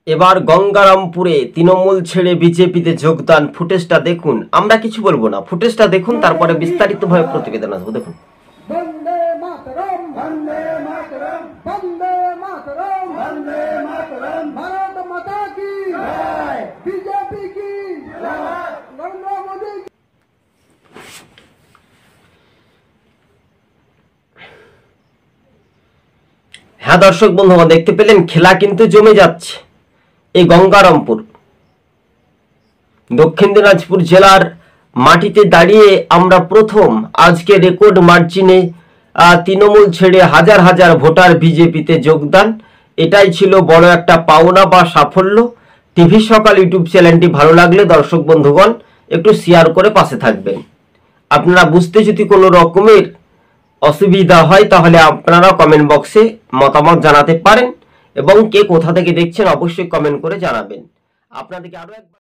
এবার গঙ্গারামপুরে তৃণমূল ছেড়ে বিজেপিতে যোগদান, ফুটেজটা দেখুন। আমরা কিছু বলবো না, ফুটেজটা দেখুন, তারপরে বিস্তারিতভাবে প্রতিবেদন আসবো। দেখুন। বন্দে মাতরম, বন্দে মাতরম, বন্দে মাতরম, বন্দে মাতরম, ভারত মাতা কি জয়, বিজেপি কি জয়, নরেন্দ্র মোদি। হ্যাঁ দর্শক বন্ধুরা, দেখতে পেলেন খেলা কিন্তু জমে যাচ্ছে। এই গঙ্গারামপুর দক্ষিণ দিনাজপুর জেলার মাটিতে দাঁড়িয়ে আমরা প্রথম আজকে রেকর্ড মার্জিনে তৃণমূল ছেড়ে হাজার হাজার ভোটার বিজেপিতে যোগদান। এটাই ছিল বড় একটা পাওনা বা সাফল্য। টিভি সকাল ইউটিউব চ্যানেলটি ভালো লাগলে দর্শক বন্ধুগণ একটু শেয়ার করে পাশে থাকবেন। আপনারা বুঝতে যদি কোনো রকমের অসুবিধা হয় তাহলে আপনারা কমেন্ট বক্সে মতামত জানাতে পারেন, এবং কে কোথা থেকে দেখছেন অবশ্যই কমেন্ট করে জানাবেন। আপনাদেরকে আরো একবার